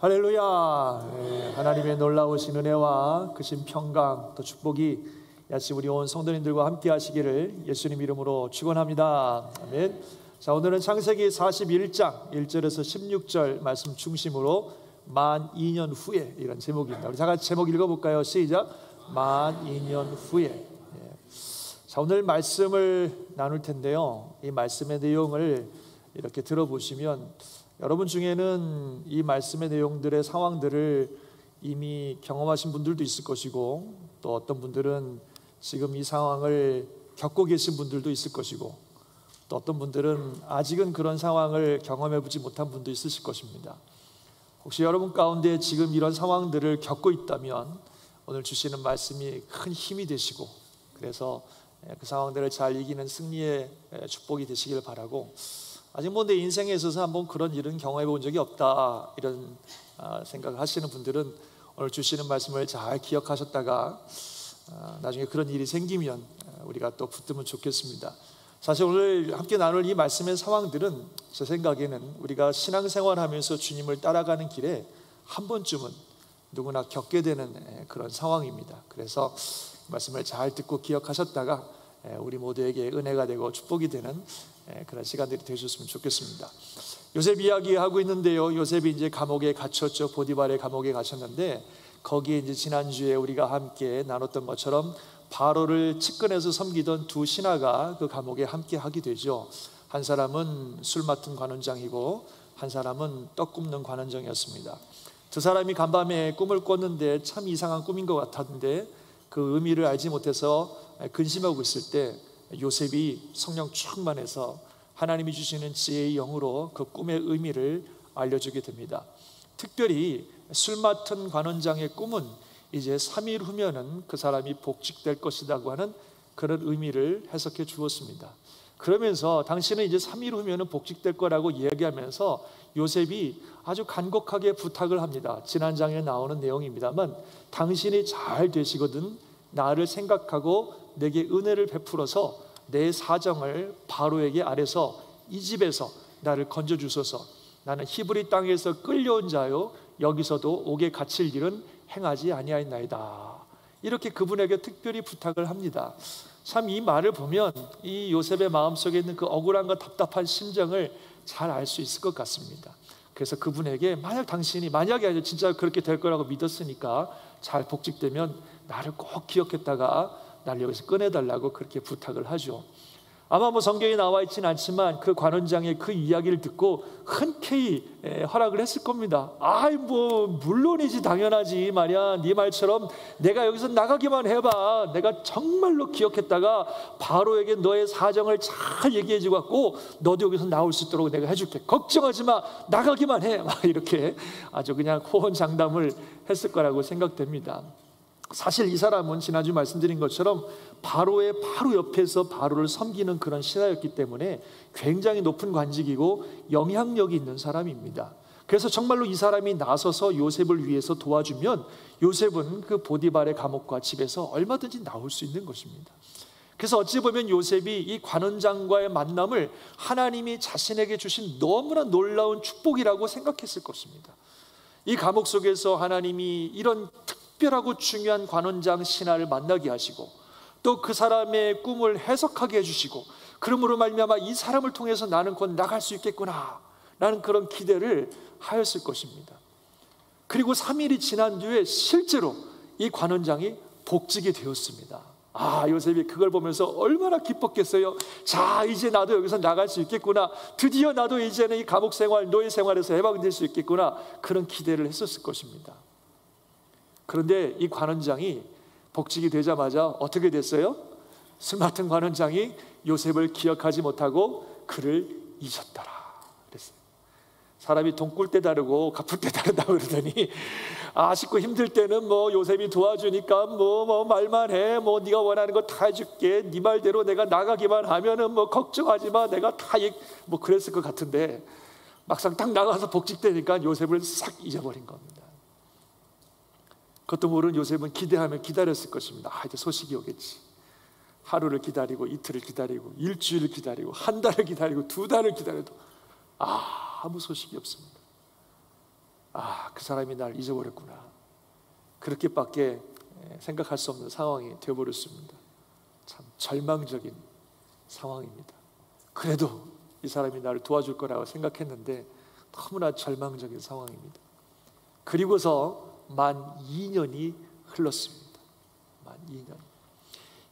할렐루야. 하나님의 놀라우신 은혜와 크신 평강 또 축복이 이 아침 우리 온 성도님들과 함께 하시기를 예수님 이름으로 축원합니다. 아멘. 자, 오늘은 창세기 41장 1절에서 16절 말씀 중심으로 만 2년 후에 이런 제목입니다. 우리 다 같이 제목 읽어볼까요? 시작. 만 2년 후에. 자, 오늘 말씀을 나눌 텐데요, 이 말씀의 내용을 이렇게 들어보시면 여러분 중에는 이 말씀의 내용들의 상황들을 이미 경험하신 분들도 있을 것이고, 또 어떤 분들은 지금 이 상황을 겪고 계신 분들도 있을 것이고, 또 어떤 분들은 아직은 그런 상황을 경험해보지 못한 분도 있으실 것입니다. 혹시 여러분 가운데 지금 이런 상황들을 겪고 있다면 오늘 주시는 말씀이 큰 힘이 되시고, 그래서 그 상황들을 잘 이기는 승리의 축복이 되시길 바라고, 아직 뭐 내 인생에 있어서 한번 그런 일은 경험해 본 적이 없다 이런 생각을 하시는 분들은 오늘 주시는 말씀을 잘 기억하셨다가 나중에 그런 일이 생기면 우리가 또 붙들면 좋겠습니다. 사실 오늘 함께 나눌 이 말씀의 상황들은 제 생각에는 우리가 신앙생활하면서 주님을 따라가는 길에 한 번쯤은 누구나 겪게 되는 그런 상황입니다. 그래서 말씀을 잘 듣고 기억하셨다가 우리 모두에게 은혜가 되고 축복이 되는 그런 시간들이 되셨으면 좋겠습니다. 요셉 이야기하고 있는데요, 요셉이 이제 감옥에 갇혔죠. 보디발의 감옥에 갇혔는데, 거기에 이제 지난주에 우리가 함께 나눴던 것처럼 바로를 측근해서 섬기던 두 신하가 그 감옥에 함께 하게 되죠. 한 사람은 술 맡은 관원장이고 한 사람은 떡 굽는 관원장이었습니다. 두 사람이 간밤에 꿈을 꿨는데 참 이상한 꿈인 것 같았는데 그 의미를 알지 못해서 근심하고 있을 때 요셉이 성령 충만해서 하나님이 주시는 지혜의 영으로 그 꿈의 의미를 알려주게 됩니다. 특별히 술 맡은 관원장의 꿈은 이제 3일 후면은 그 사람이 복직될 것이라고 하는 그런 의미를 해석해 주었습니다. 그러면서 당신은 이제 3일 후면은 복직될 거라고 이야기하면서 요셉이 아주 간곡하게 부탁을 합니다. 지난 장에 나오는 내용입니다만, 당신이 잘 되시거든 나를 생각하고 내게 은혜를 베풀어서 내 사정을 바로에게 아래서 이 집에서 나를 건져주소서. 나는 히브리 땅에서 끌려온 자요 여기서도 옥에 갇힐 일은 행하지 아니하였나이다. 이렇게 그분에게 특별히 부탁을 합니다. 참 이 말을 보면 이 요셉의 마음속에 있는 그 억울함과 답답한 심정을 잘 알 수 있을 것 같습니다. 그래서 그분에게 만약에 진짜 그렇게 될 거라고 믿었으니까 잘 복직되면 나를 꼭 기억했다가 나를 여기서 꺼내달라고 그렇게 부탁을 하죠. 아마 뭐 성경에 나와 있지는 않지만 그 관원장의 그 이야기를 듣고 흔쾌히 허락을 했을 겁니다. 아이 뭐 물론이지, 당연하지 말이야. 네 말처럼 내가 여기서 나가기만 해봐. 내가 정말로 기억했다가 바로에게 너의 사정을 잘 얘기해주고 갖고 너도 여기서 나올 수 있도록 내가 해줄게. 걱정하지 마. 나가기만 해. 막 이렇게 아주 그냥 호언장담을 했을 거라고 생각됩니다. 사실 이 사람은 지난주 말씀드린 것처럼 바로의 바로 옆에서 바로를 섬기는 그런 신하였기 때문에 굉장히 높은 관직이고 영향력이 있는 사람입니다. 그래서 정말로 이 사람이 나서서 요셉을 위해서 도와주면 요셉은 그 보디발의 감옥과 집에서 얼마든지 나올 수 있는 것입니다. 그래서 어찌 보면 요셉이 이 관원장과의 만남을 하나님이 자신에게 주신 너무나 놀라운 축복이라고 생각했을 것입니다. 이 감옥 속에서 하나님이 이런 특별하고 중요한 관원장 신하를 만나게 하시고, 또 그 사람의 꿈을 해석하게 해주시고, 그러므로 말미암아 이 사람을 통해서 나는 곧 나갈 수 있겠구나 라는 그런 기대를 하였을 것입니다. 그리고 3일이 지난 뒤에 실제로 이 관원장이 복직이 되었습니다. 요셉이 그걸 보면서 얼마나 기뻤겠어요. 자, 이제 나도 여기서 나갈 수 있겠구나. 드디어 나도 이제는 이 감옥 생활, 노예 생활에서 해방될 수 있겠구나. 그런 기대를 했었을 것입니다. 그런데 이 관원장이 복직이 되자마자 어떻게 됐어요? 술 맡은 관원장이 요셉을 기억하지 못하고 그를 잊었더라 그랬어요. 사람이 돈 꿀 때 다르고 갚을 때 다르다고 그러더니, 아쉽고 힘들 때는 뭐 요셉이 도와주니까 뭐 말만 해, 뭐 네가 원하는 거 다 해줄게, 네 말대로 내가 나가기만 하면은 뭐 걱정하지 마, 내가 다 뭐 그랬을 것 같은데, 막상 딱 나가서 복직되니까 요셉을 싹 잊어버린 겁니다. 그것도 모르는 요셉은 기대하며 기다렸을 것입니다. 이제 소식이 오겠지. 하루를 기다리고 이틀을 기다리고 일주일을 기다리고 한 달을 기다리고 두 달을 기다려도 아무 소식이 없습니다. 그 사람이 날 잊어버렸구나, 그렇게밖에 생각할 수 없는 상황이 되어버렸습니다. 참 절망적인 상황입니다. 그래도 이 사람이 나를 도와줄 거라고 생각했는데 너무나 절망적인 상황입니다. 그리고서 만 2년이 흘렀습니다. 만 2년.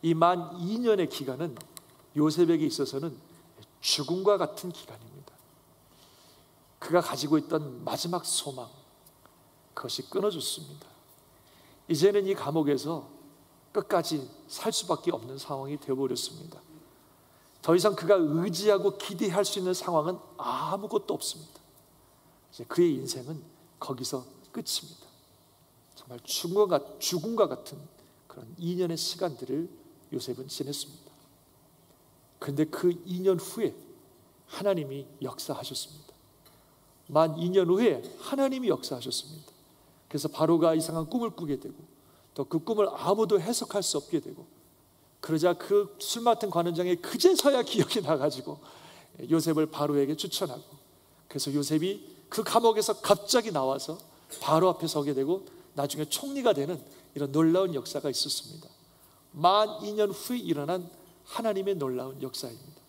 이 만 2년의 기간은 요셉에게 있어서는 죽음과 같은 기간입니다. 그가 가지고 있던 마지막 소망, 그것이 끊어졌습니다. 이제는 이 감옥에서 끝까지 살 수밖에 없는 상황이 되어버렸습니다. 더 이상 그가 의지하고 기대할 수 있는 상황은 아무것도 없습니다. 이제 그의 인생은 거기서 끝입니다. 정말 죽음과 같은 그런 2년의 시간들을 요셉은 지냈습니다. 그런데 그 2년 후에 하나님이 역사하셨습니다. 만 2년 후에 하나님이 역사하셨습니다. 그래서 바로가 이상한 꿈을 꾸게 되고, 또 그 꿈을 아무도 해석할 수 없게 되고, 그러자 그 술 맡은 관원장이 그제서야 기억이 나가지고 요셉을 바로에게 추천하고, 그래서 요셉이 그 감옥에서 갑자기 나와서 바로 앞에 서게 되고 나중에 총리가 되는 이런 놀라운 역사가 있었습니다. 만 2년 후에 일어난 하나님의 놀라운 역사입니다.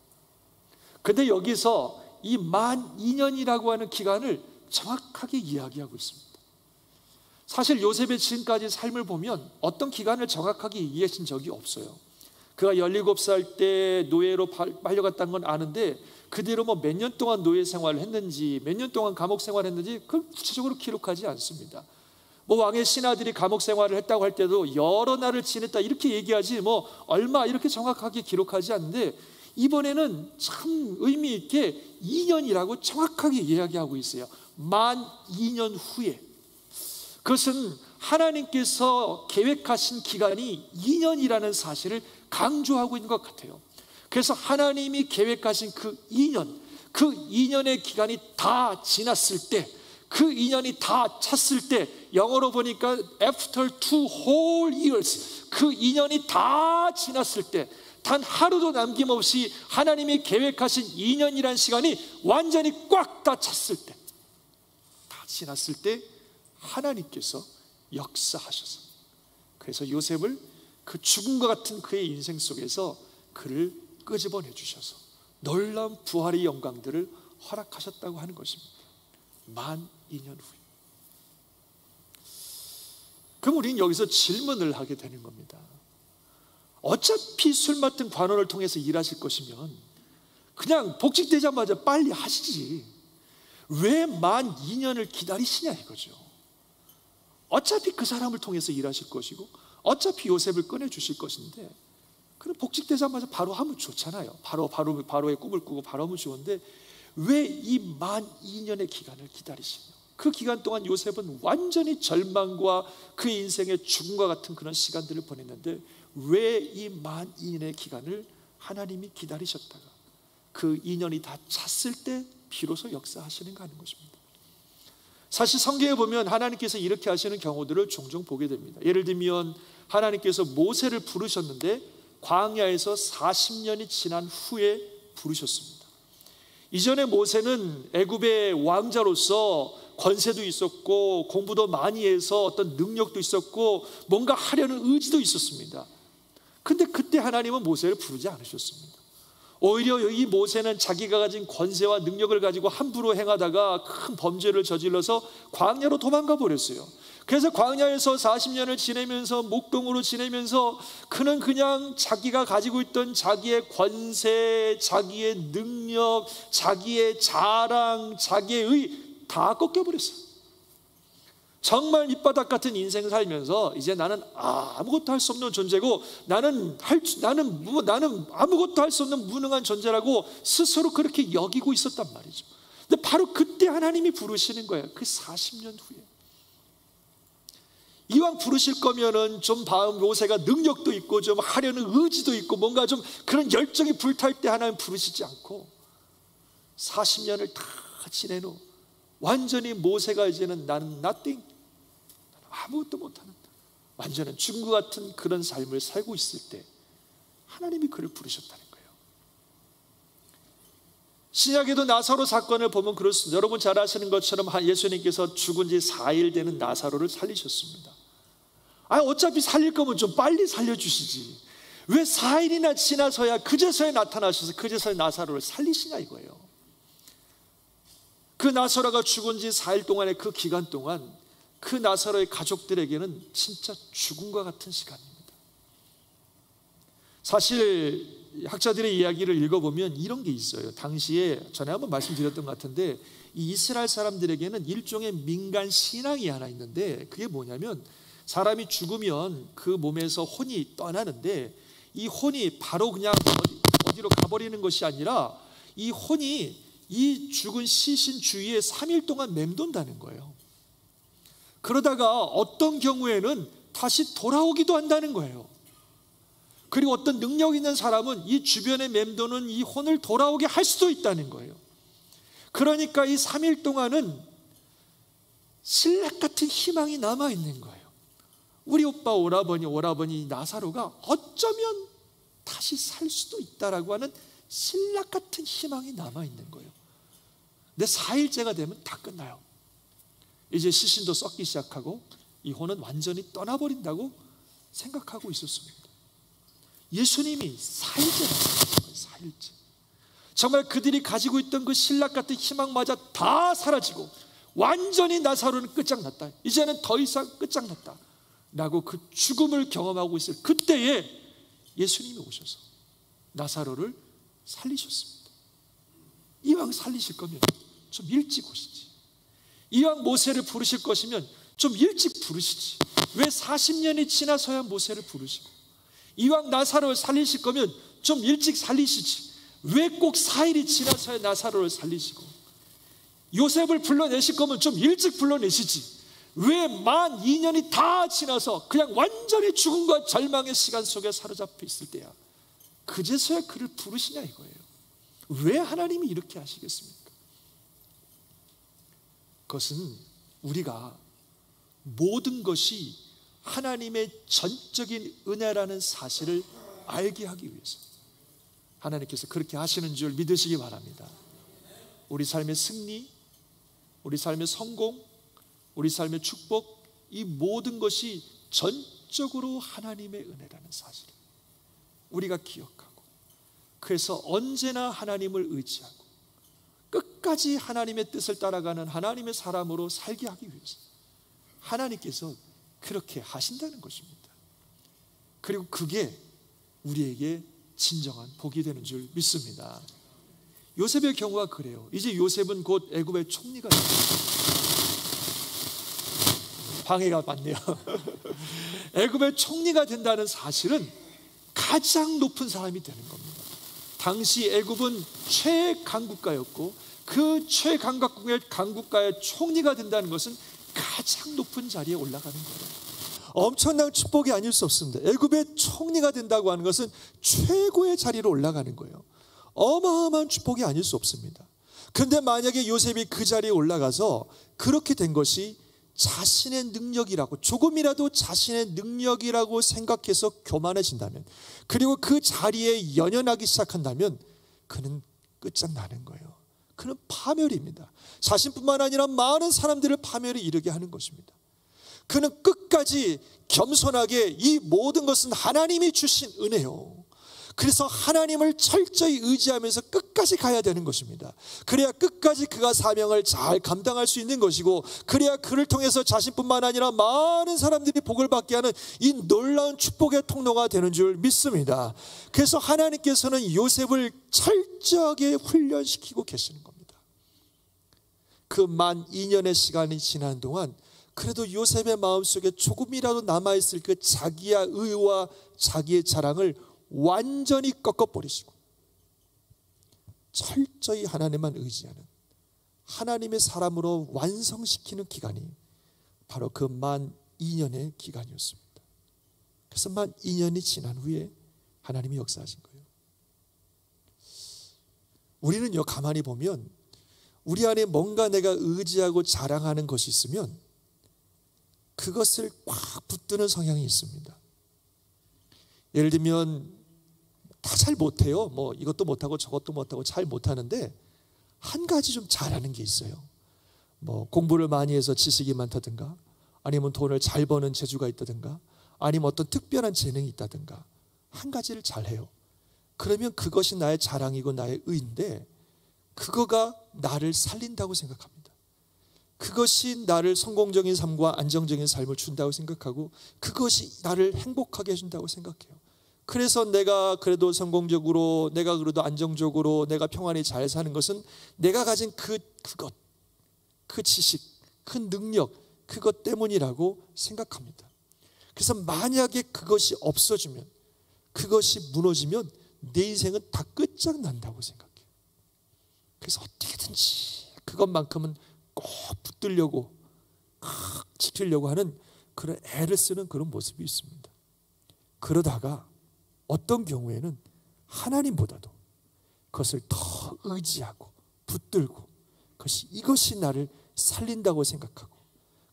그런데 여기서 이 만 2년이라고 하는 기간을 정확하게 이야기하고 있습니다. 사실 요셉의 지금까지 삶을 보면 어떤 기간을 정확하게 얘기하신 적이 없어요. 그가 17살 때 노예로 팔려갔다는 건 아는데 그대로 몇 년 동안 노예 생활을 했는지, 몇 년 동안 감옥 생활을 했는지 그걸 구체적으로 기록하지 않습니다. 왕의 신하들이 감옥 생활을 했다고 할 때도 여러 날을 지냈다 이렇게 얘기하지 얼마 이렇게 정확하게 기록하지 않는데, 이번에는 참 의미 있게 2년이라고 정확하게 이야기하고 있어요. 만 2년 후에. 그것은 하나님께서 계획하신 기간이 2년이라는 사실을 강조하고 있는 것 같아요. 그래서 하나님이 계획하신 그 2년의 기간이 다 지났을 때, 그 2년이 다 찼을 때, 영어로 보니까 after 2 whole years, 그 2년이 다 지났을 때, 단 하루도 남김없이 하나님이 계획하신 2년이란 시간이 완전히 꽉 다 찼을 때, 다 지났을 때 하나님께서 역사하셔서, 그래서 요셉을 그 죽음과 같은 그의 인생 속에서 그를 끄집어내 주셔서 놀라운 부활의 영광들을 허락하셨다고 하는 것입니다. 만 2년 후에. 그럼 우리는 여기서 질문을 하게 되는 겁니다. 어차피 술 맡은 관원을 통해서 일하실 것이면 그냥 복직되자마자 빨리 하시지, 왜 만 2년을 기다리시냐 이거죠. 어차피 그 사람을 통해서 일하실 것이고 어차피 요셉을 꺼내주실 것인데, 그럼 복직되자마자 바로 하면 좋잖아요. 바로의 꿈을 꾸고 바로 하면 좋은데 왜 이 만 2년의 기간을 기다리시냐. 그 기간 동안 요셉은 완전히 절망과 그의 인생의 죽음과 같은 그런 시간들을 보냈는데 왜 이 만 2년의 기간을 하나님이 기다리셨다가 그 2년이 다 찼을 때 비로소 역사하시는가 하는 것입니다. 사실 성경에 보면 하나님께서 이렇게 하시는 경우들을 종종 보게 됩니다. 예를 들면 하나님께서 모세를 부르셨는데 광야에서 40년이 지난 후에 부르셨습니다. 이전에 모세는 애굽의 왕자로서 권세도 있었고 공부도 많이 해서 어떤 능력도 있었고 뭔가 하려는 의지도 있었습니다. 근데 그때 하나님은 모세를 부르지 않으셨습니다. 오히려 이 모세는 자기가 가진 권세와 능력을 가지고 함부로 행하다가 큰 범죄를 저질러서 광야로 도망가 버렸어요. 그래서 광야에서 40년을 지내면서 목동으로 지내면서 그는 그냥 자기가 가지고 있던 자기의 권세, 자기의 능력, 자기의 자랑, 자기의 의 다 꺾여버렸어요. 정말 밑바닥 같은 인생 살면서 이제 나는 아무것도 할 수 없는 존재고 나는 아무것도 할 수 없는 무능한 존재라고 스스로 그렇게 여기고 있었단 말이죠. 근데 바로 그때 하나님이 부르시는 거예요. 그 40년 후에. 이왕 부르실 거면은 좀 모세가 능력도 있고 좀 하려는 의지도 있고 뭔가 좀 그런 열정이 불탈 때 하나님 부르시지 않고 40년을 다 지낸 후 완전히 모세가 이제는 나는 nothing, 아무것도 못하는 완전한 죽은 것 같은 그런 삶을 살고 있을 때 하나님이 그를 부르셨다는 거예요. 신약에도 나사로 사건을 보면 그렇습니다. 여러분 잘 아시는 것처럼 예수님께서 죽은 지 4일 되는 나사로를 살리셨습니다. 어차피 살릴 거면 좀 빨리 살려주시지, 왜 4일이나 지나서야 그제서야 나타나셔서 그제서야 나사로를 살리시냐 이거예요. 그 나사로가 죽은 지 4일 동안의 그 기간 동안 그 나사로의 가족들에게는 진짜 죽음과 같은 시간입니다. 사실 학자들의 이야기를 읽어보면 이런 게 있어요. 당시에 전에 한번 말씀드렸던 것 같은데, 이 이스라엘 사람들에게는 일종의 민간 신앙이 하나 있는데, 그게 뭐냐면 사람이 죽으면 그 몸에서 혼이 떠나는데, 이 혼이 바로 그냥 어디로 가버리는 것이 아니라 이 혼이 이 죽은 시신 주위에 3일 동안 맴돈다는 거예요. 그러다가 어떤 경우에는 다시 돌아오기도 한다는 거예요. 그리고 어떤 능력 있는 사람은 이 주변에 맴도는 이 혼을 돌아오게 할 수도 있다는 거예요. 그러니까 이 3일 동안은 신락 같은 희망이 남아있는 거예요. 우리 오빠 오라버니 나사로가 어쩌면 다시 살 수도 있다라고 하는 신락 같은 희망이 남아있는 거예요. 근데 4일째가 되면 다 끝나요. 이제 시신도 썩기 시작하고 이 혼은 완전히 떠나버린다고 생각하고 있었습니다. 예수님이 4일째, 정말 그들이 가지고 있던 그 신락 같은 희망마저 다 사라지고 완전히 나사로는 끝장났다, 이제는 더 이상 끝장났다 라고 그 죽음을 경험하고 있을 그때에 예수님이 오셔서 나사로를 살리셨습니다. 이왕 살리실 거면 좀 일찍 오시지, 이왕 모세를 부르실 것이면 좀 일찍 부르시지, 왜 40년이 지나서야 모세를 부르시고, 이왕 나사로를 살리실 거면 좀 일찍 살리시지, 왜 꼭 4일이 지나서야 나사로를 살리시고, 요셉을 불러내실 거면 좀 일찍 불러내시지, 왜 만 2년이 다 지나서 그냥 완전히 죽음과 절망의 시간 속에 사로잡혀 있을 때야 그제서야 그를 부르시냐 이거예요. 왜 하나님이 이렇게 하시겠습니까? 그것은 우리가 모든 것이 하나님의 전적인 은혜라는 사실을 알게 하기 위해서 하나님께서 그렇게 하시는 줄 믿으시기 바랍니다. 우리 삶의 승리, 우리 삶의 성공, 우리 삶의 축복, 이 모든 것이 전적으로 하나님의 은혜라는 사실을 우리가 기억하고, 그래서 언제나 하나님을 의지하고 끝까지 하나님의 뜻을 따라가는 하나님의 사람으로 살게 하기 위해서 하나님께서 그렇게 하신다는 것입니다. 그리고 그게 우리에게 진정한 복이 되는 줄 믿습니다. 요셉의 경우가 그래요. 이제 요셉은 곧 애굽의 총리가 됩니다. 방해가 많네요. 애굽의 총리가 된다는 사실은 가장 높은 사람이 되는 겁니다. 당시 애굽은 최강국가였고 그 최강국가의 총리가 된다는 것은 가장 높은 자리에 올라가는 거예요. 엄청난 축복이 아닐 수 없습니다. 애굽의 총리가 된다고 하는 것은 최고의 자리로 올라가는 거예요. 어마어마한 축복이 아닐 수 없습니다. 그런데 만약에 요셉이 그 자리에 올라가서 그렇게 된 것이 자신의 능력이라고, 조금이라도 자신의 능력이라고 생각해서 교만해진다면, 그리고 그 자리에 연연하기 시작한다면 그는 끝장나는 거예요. 그는 파멸입니다. 자신뿐만 아니라 많은 사람들을 파멸에 이르게 하는 것입니다. 그는 끝까지 겸손하게 이 모든 것은 하나님이 주신 은혜요, 그래서 하나님을 철저히 의지하면서 끝까지 가야 되는 것입니다. 그래야 끝까지 그가 사명을 잘 감당할 수 있는 것이고, 그래야 그를 통해서 자신뿐만 아니라 많은 사람들이 복을 받게 하는 이 놀라운 축복의 통로가 되는 줄 믿습니다. 그래서 하나님께서는 요셉을 철저하게 훈련시키고 계시는 겁니다. 그 만 2년의 시간이 지난 동안 그래도 요셉의 마음속에 조금이라도 남아있을 그 자기의 의와 자기의 자랑을 완전히 꺾어버리시고 철저히 하나님만 의지하는 하나님의 사람으로 완성시키는 기간이 바로 그 만 2년의 기간이었습니다. 그래서 만 2년이 지난 후에 하나님이 역사하신 거예요. 우리는요, 가만히 보면 우리 안에 뭔가 내가 의지하고 자랑하는 것이 있으면 그것을 꽉 붙드는 성향이 있습니다. 예를 들면 다 잘 못해요. 뭐 이것도 못하고 저것도 못하고 잘 못하는데 한 가지 좀 잘하는 게 있어요. 뭐 공부를 많이 해서 지식이 많다든가, 아니면 돈을 잘 버는 재주가 있다든가, 아니면 어떤 특별한 재능이 있다든가, 한 가지를 잘해요. 그러면 그것이 나의 자랑이고 나의 의인데, 그거가 나를 살린다고 생각합니다. 그것이 나를 성공적인 삶과 안정적인 삶을 준다고 생각하고, 그것이 나를 행복하게 해준다고 생각해요. 그래서 내가 그래도 성공적으로, 내가 그래도 안정적으로, 내가 평안히 잘 사는 것은 내가 가진 그것, 그 지식, 그 능력, 그것 때문이라고 생각합니다. 그래서 만약에 그것이 없어지면, 그것이 무너지면 내 인생은 다 끝장난다고 생각해요. 그래서 어떻게든지 그것만큼은 꼭 붙들려고, 지키려고 하는 그런 애를 쓰는 그런 모습이 있습니다. 그러다가 어떤 경우에는 하나님보다도 그것을 더 의지하고 붙들고, 이것이 나를 살린다고 생각하고,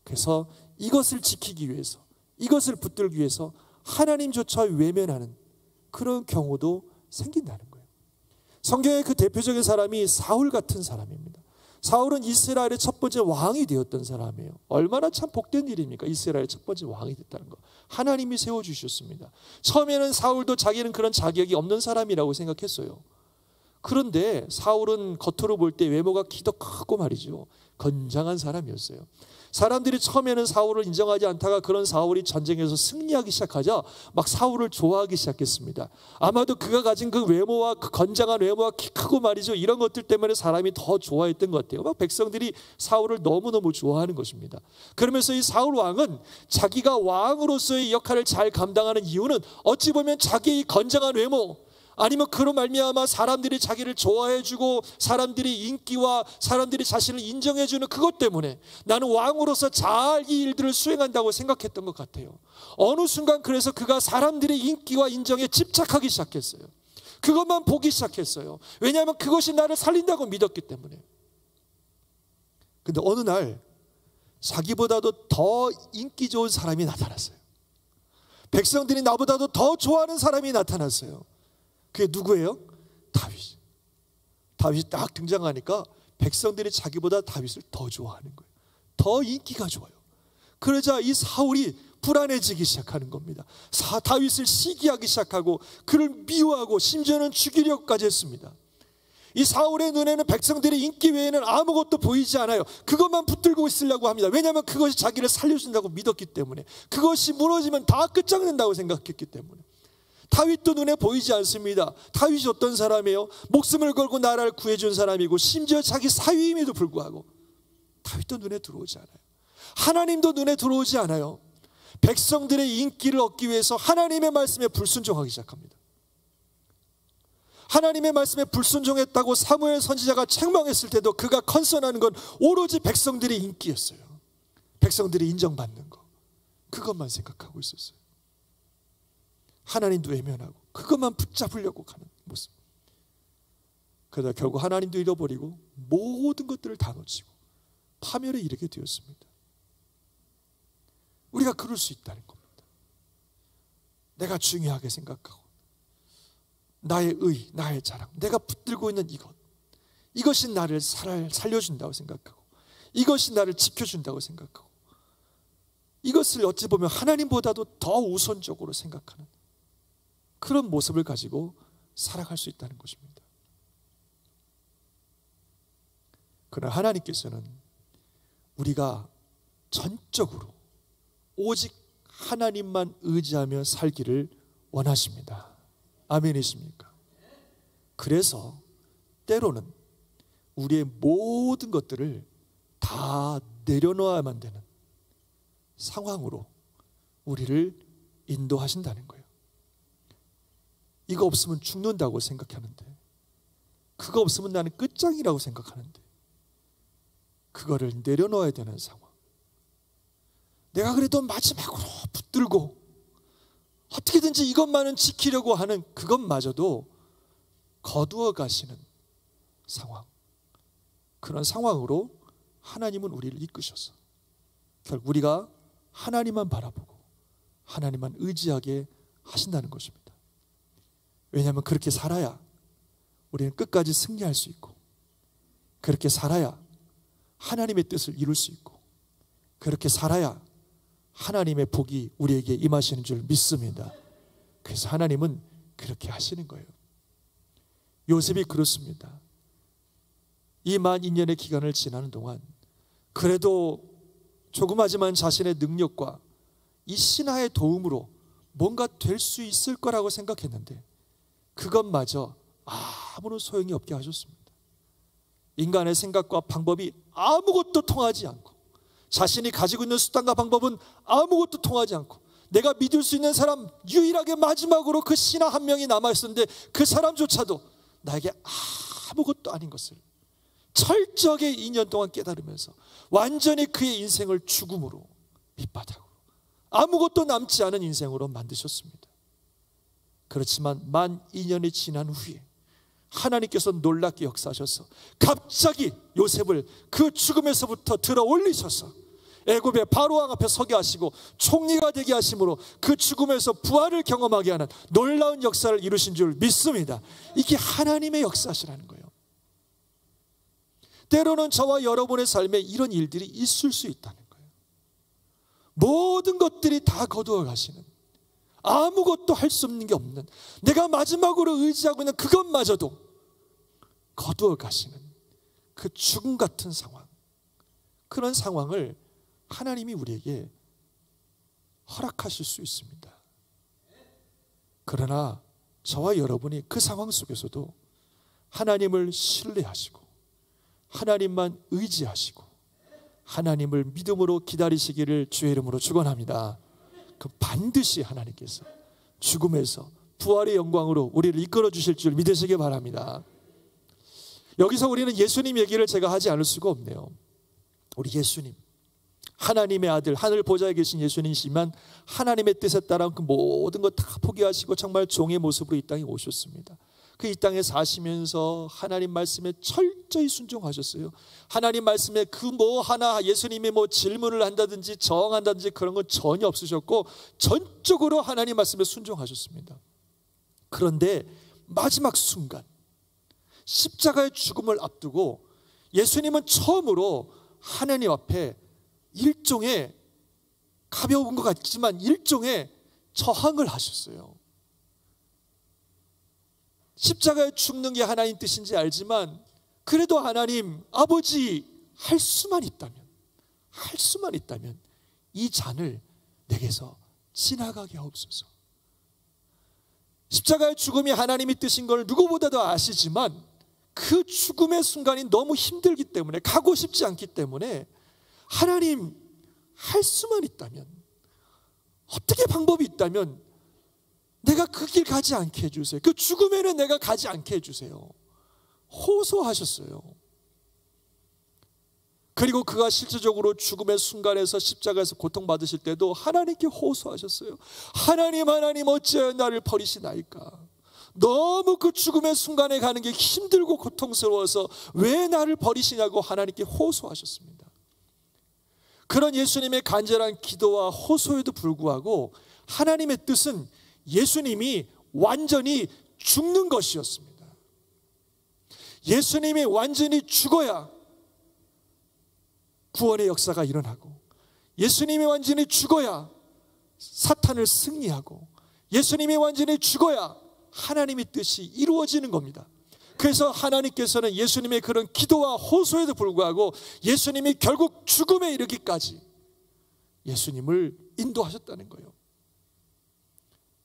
그래서 이것을 지키기 위해서, 이것을 붙들기 위해서 하나님조차 외면하는 그런 경우도 생긴다는 거예요. 성경의 그 대표적인 사람이 사울 같은 사람입니다. 사울은 이스라엘의 첫 번째 왕이 되었던 사람이에요. 얼마나 참 복된 일입니까? 이스라엘의 첫 번째 왕이 됐다는 거. 하나님이 세워주셨습니다. 처음에는 사울도 자기는 그런 자격이 없는 사람이라고 생각했어요. 그런데 사울은 겉으로 볼 때 외모가 키도 크고 말이죠, 건장한 사람이었어요. 사람들이 처음에는 사울을 인정하지 않다가 그런 사울이 전쟁에서 승리하기 시작하자 막 사울을 좋아하기 시작했습니다. 아마도 그가 가진 그 외모와, 그 건장한 외모와 키 크고 말이죠, 이런 것들 때문에 사람이 더 좋아했던 것 같아요. 막 백성들이 사울을 너무너무 좋아하는 것입니다. 그러면서 이 사울 왕은 자기가 왕으로서의 역할을 잘 감당하는 이유는 어찌 보면 자기의 건장한 외모, 아니면 그로 말미암아 사람들이 자기를 좋아해주고 사람들이 인기와 사람들이 자신을 인정해주는 그것 때문에 나는 왕으로서 잘 이 일들을 수행한다고 생각했던 것 같아요. 어느 순간 그래서 그가 사람들의 인기와 인정에 집착하기 시작했어요. 그것만 보기 시작했어요. 왜냐하면 그것이 나를 살린다고 믿었기 때문에. 근데 어느 날 자기보다도 더 인기 좋은 사람이 나타났어요. 백성들이 나보다도 더 좋아하는 사람이 나타났어요. 그게 누구예요? 다윗. 다윗이 딱 등장하니까 백성들이 자기보다 다윗을 더 좋아하는 거예요. 더 인기가 좋아요. 그러자 이 사울이 불안해지기 시작하는 겁니다. 다윗을 시기하기 시작하고 그를 미워하고 심지어는 죽이려고까지 했습니다. 이 사울의 눈에는 백성들의 인기 외에는 아무것도 보이지 않아요. 그것만 붙들고 있으려고 합니다. 왜냐하면 그것이 자기를 살려준다고 믿었기 때문에, 그것이 무너지면 다 끝장난다고 생각했기 때문에. 다윗도 눈에 보이지 않습니다. 다윗이 어떤 사람이에요? 목숨을 걸고 나라를 구해준 사람이고, 심지어 자기 사위임에도 불구하고 다윗도 눈에 들어오지 않아요. 하나님도 눈에 들어오지 않아요. 백성들의 인기를 얻기 위해서 하나님의 말씀에 불순종하기 시작합니다. 하나님의 말씀에 불순종했다고 사무엘 선지자가 책망했을 때도 그가 컨선하는 건 오로지 백성들의 인기였어요. 백성들이 인정받는 거, 그것만 생각하고 있었어요. 하나님도 외면하고 그것만 붙잡으려고 가는 모습. 그러다 결국 하나님도 잃어버리고 모든 것들을 다 놓치고 파멸에 이르게 되었습니다. 우리가 그럴 수 있다는 겁니다. 내가 중요하게 생각하고 나의 의, 나의 자랑, 내가 붙들고 있는 이것이 나를 살려준다고 생각하고, 이것이 나를 지켜준다고 생각하고, 이것을 어찌 보면 하나님보다도 더 우선적으로 생각하는 그런 모습을 가지고 살아갈 수 있다는 것입니다. 그러나 하나님께서는 우리가 전적으로 오직 하나님만 의지하며 살기를 원하십니다. 아멘이십니까? 그래서 때로는 우리의 모든 것들을 다 내려놓아야만 되는 상황으로 우리를 인도하신다는 거예요. 이거 없으면 죽는다고 생각하는데, 그거 없으면 나는 끝장이라고 생각하는데, 그거를 내려놓아야 되는 상황. 내가 그래도 마지막으로 붙들고 어떻게든지 이것만은 지키려고 하는 그것마저도 거두어 가시는 상황. 그런 상황으로 하나님은 우리를 이끄셔서 결국 우리가 하나님만 바라보고 하나님만 의지하게 하신다는 것입니다. 왜냐하면 그렇게 살아야 우리는 끝까지 승리할 수 있고, 그렇게 살아야 하나님의 뜻을 이룰 수 있고, 그렇게 살아야 하나님의 복이 우리에게 임하시는 줄 믿습니다. 그래서 하나님은 그렇게 하시는 거예요. 요셉이 그렇습니다. 이 만 2년의 기간을 지나는 동안 그래도 조그마지만 자신의 능력과 이 신하의 도움으로 뭔가 될 수 있을 거라고 생각했는데 그것마저 아무런 소용이 없게 하셨습니다. 인간의 생각과 방법이 아무것도 통하지 않고, 자신이 가지고 있는 수단과 방법은 아무것도 통하지 않고, 내가 믿을 수 있는 사람 유일하게 마지막으로 그 신하 한 명이 남아있었는데 그 사람조차도 나에게 아무것도 아닌 것을 철저하게 2년 동안 깨달으면서 완전히 그의 인생을 죽음으로, 밑바닥으로, 아무것도 남지 않은 인생으로 만드셨습니다. 그렇지만 만 2년이 지난 후에 하나님께서 놀랍게 역사하셔서 갑자기 요셉을 그 죽음에서부터 들어 올리셔서 애굽의 바로왕 앞에 서게 하시고 총리가 되게 하심으로 그 죽음에서 부활을 경험하게 하는 놀라운 역사를 이루신 줄 믿습니다. 이게 하나님의 역사시라는 거예요. 때로는 저와 여러분의 삶에 이런 일들이 있을 수 있다는 거예요. 모든 것들이 다 거두어 가시는, 아무것도 할 수 없는 게 없는, 내가 마지막으로 의지하고 있는 그것마저도 거두어 가시는 그 죽음 같은 상황, 그런 상황을 하나님이 우리에게 허락하실 수 있습니다. 그러나 저와 여러분이 그 상황 속에서도 하나님을 신뢰하시고 하나님만 의지하시고 하나님을 믿음으로 기다리시기를 주의 이름으로 축원합니다. 그 반드시 하나님께서 죽음에서 부활의 영광으로 우리를 이끌어 주실 줄 믿으시기 바랍니다. 여기서 우리는 예수님 얘기를 제가 하지 않을 수가 없네요. 우리 예수님, 하나님의 아들, 하늘 보좌에 계신 예수님이시지만 하나님의 뜻에 따라 그 모든 것 다 포기하시고 정말 종의 모습으로 이 땅에 오셨습니다. 그 이 땅에 사시면서 하나님 말씀에 철저히 순종하셨어요. 하나님 말씀에 그 뭐 하나 예수님이 뭐 질문을 한다든지 저항한다든지 그런 건 전혀 없으셨고 전적으로 하나님 말씀에 순종하셨습니다. 그런데 마지막 순간 십자가의 죽음을 앞두고 예수님은 처음으로 하나님 앞에 일종의, 가벼운 것 같지만 일종의 저항을 하셨어요. 십자가에 죽는 게 하나님 뜻인지 알지만 그래도 하나님 아버지 할 수만 있다면 이 잔을 내게서 지나가게 하옵소서. 십자가의 죽음이 하나님의 뜻인 걸 누구보다도 아시지만 그 죽음의 순간이 너무 힘들기 때문에, 가고 싶지 않기 때문에 하나님 할 수만 있다면, 어떻게 방법이 있다면 내가 그 길 가지 않게 해주세요. 그 죽음에는 내가 가지 않게 해주세요. 호소하셨어요. 그리고 그가 실제적으로 죽음의 순간에서 십자가에서 고통받으실 때도 하나님께 호소하셨어요. 하나님 어찌하여 나를 버리시나이까. 너무 그 죽음의 순간에 가는 게 힘들고 고통스러워서 왜 나를 버리시냐고 하나님께 호소하셨습니다. 그런 예수님의 간절한 기도와 호소에도 불구하고 하나님의 뜻은 예수님이 완전히 죽는 것이었습니다. 예수님이 완전히 죽어야 구원의 역사가 일어나고, 예수님이 완전히 죽어야 사탄을 승리하고, 예수님이 완전히 죽어야 하나님의 뜻이 이루어지는 겁니다. 그래서 하나님께서는 예수님의 그런 기도와 호소에도 불구하고 예수님이 결국 죽음에 이르기까지 예수님을 인도하셨다는 거예요.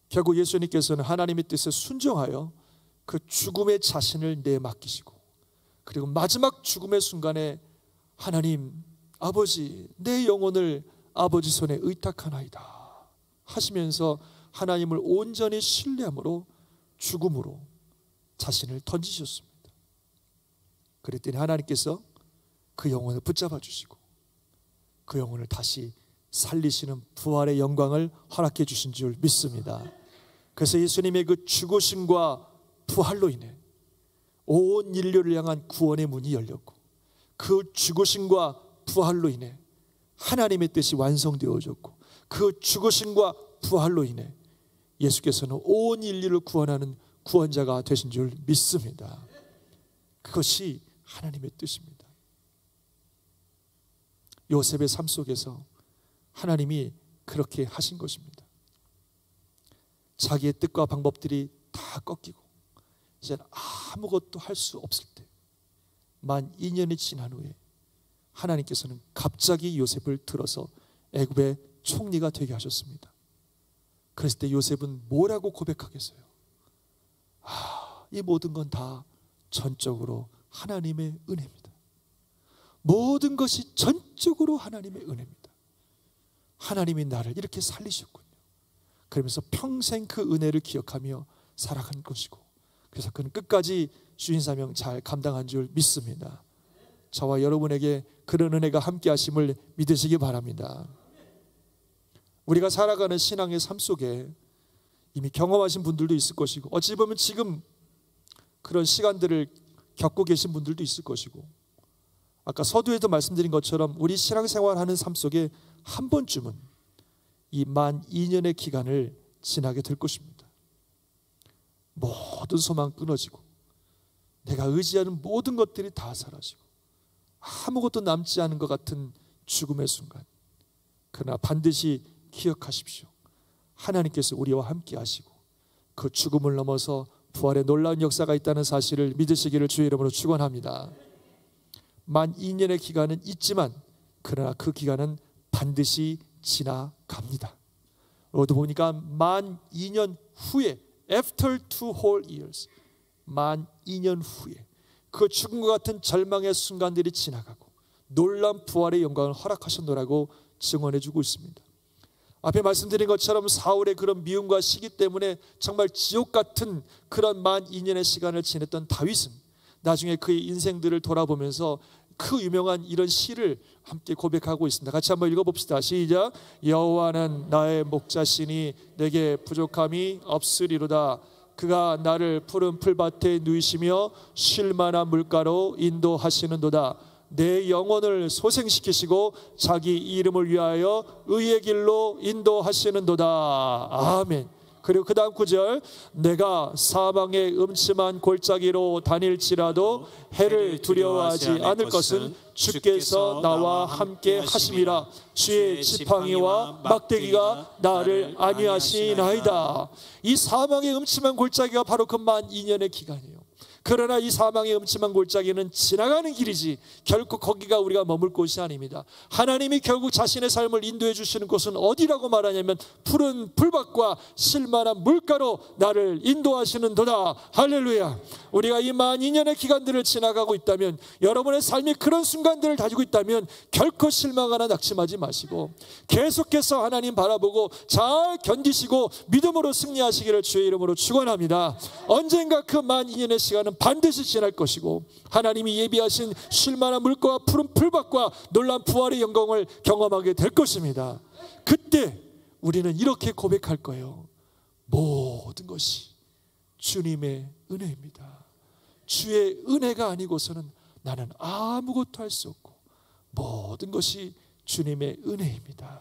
결국 예수님께서는 하나님의 뜻에 순종하여 그 죽음의 자신을 내맡기시고, 그리고 마지막 죽음의 순간에 하나님 아버지 내 영혼을 아버지 손에 의탁하나이다 하시면서 하나님을 온전히 신뢰함으로 죽음으로 자신을 던지셨습니다. 그랬더니 하나님께서 그 영혼을 붙잡아 주시고 그 영혼을 다시 살리시는 부활의 영광을 허락해 주신 줄 믿습니다. 그래서 예수님의 그 죽으심과 부활로 인해 온 인류를 향한 구원의 문이 열렸고, 그 죽으심과 부활로 인해 하나님의 뜻이 완성되어졌고, 그 죽으심과 부활로 인해 예수께서는 온 인류를 구원하는 구원자가 되신 줄 믿습니다. 그것이 하나님의 뜻입니다. 요셉의 삶 속에서 하나님이 그렇게 하신 것입니다. 자기의 뜻과 방법들이 다 꺾이고 이제는 아무것도 할 수 없을 때, 만 2년이 지난 후에 하나님께서는 갑자기 요셉을 들어서 애굽의 총리가 되게 하셨습니다. 그랬을 때 요셉은 뭐라고 고백하겠어요? 이 모든 건 다 전적으로 하나님의 은혜입니다. 모든 것이 전적으로 하나님의 은혜입니다. 하나님이 나를 이렇게 살리셨군요. 그러면서 평생 그 은혜를 기억하며 살아간 것이고, 그래서 그는 끝까지 주인 사명 잘 감당한 줄 믿습니다. 저와 여러분에게 그런 은혜가 함께 하심을 믿으시기 바랍니다. 우리가 살아가는 신앙의 삶 속에 이미 경험하신 분들도 있을 것이고, 어찌 보면 지금 그런 시간들을 겪고 계신 분들도 있을 것이고, 아까 서두에도 말씀드린 것처럼 우리 신앙생활하는 삶 속에 한 번쯤은 이 만 2년의 기간을 지나게 될 것입니다. 모든 소망 끊어지고 내가 의지하는 모든 것들이 다 사라지고 아무것도 남지 않은 것 같은 죽음의 순간. 그러나 반드시 기억하십시오. 하나님께서 우리와 함께 하시고 그 죽음을 넘어서 부활의 놀라운 역사가 있다는 사실을 믿으시기를 주의 이름으로 축원합니다. 만 2년의 기간은 있지만 그러나 그 기간은 반드시 지나갑니다. 여기도 보니까 만 2년 후에 After 2 whole years, 만 2년 후에 그 죽음과 같은 절망의 순간들이 지나가고 놀라운 부활의 영광을 허락하셨노라고 증언해주고 있습니다. 앞에 말씀드린 것처럼 사울의 그런 미움과 시기 때문에 정말 지옥 같은 그런 만 2년의 시간을 지냈던 다윗은 나중에 그의 인생들을 돌아보면서 그 유명한 이런 시를 함께 고백하고 있습니다. 같이 한번 읽어봅시다. 시작. 여호와는 나의 목자시니 내게 부족함이 없으리로다. 그가 나를 푸른 풀밭에 누이시며 쉴 만한 물가로 인도하시는도다. 내 영혼을 소생시키시고 자기 이름을 위하여 의의 길로 인도하시는도다. 아멘. 그리고 그 다음 구절, 내가 사망의 음침한 골짜기로 다닐지라도 해를 두려워하지 않을 것은 주께서 나와 함께 하심이라. 주의 지팡이와 막대기가 나를 안위하시나이다. 이 사망의 음침한 골짜기가 바로 그 만 2년의 기간이에요. 그러나 이 사망의 음침한 골짜기는 지나가는 길이지 결코 거기가 우리가 머물 곳이 아닙니다. 하나님이 결국 자신의 삶을 인도해 주시는 곳은 어디라고 말하냐면 푸른 풀밭과 쉴만한 물가로 나를 인도하시는도다. 할렐루야. 우리가 이 만 2년의 기간들을 지나가고 있다면, 여러분의 삶이 그런 순간들을 가지고 있다면 결코 실망하나 낙심하지 마시고 계속해서 하나님 바라보고 잘 견디시고 믿음으로 승리하시기를 주의 이름으로 축원합니다. 언젠가 그 만 2년의 시간은 반드시 지날 것이고 하나님이 예비하신 쉴만한 물가와 푸른 풀밭과 놀라운 부활의 영광을 경험하게 될 것입니다. 그때 우리는 이렇게 고백할 거예요. 모든 것이 주님의 은혜입니다. 주의 은혜가 아니고서는 나는 아무것도 할 수 없고 모든 것이 주님의 은혜입니다.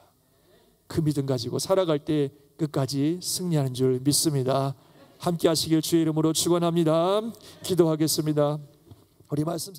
그 믿음 가지고 살아갈 때 끝까지 승리하는 줄 믿습니다. 함께 하시길 주의 이름으로 축원합니다. 기도하겠습니다. 우리 말씀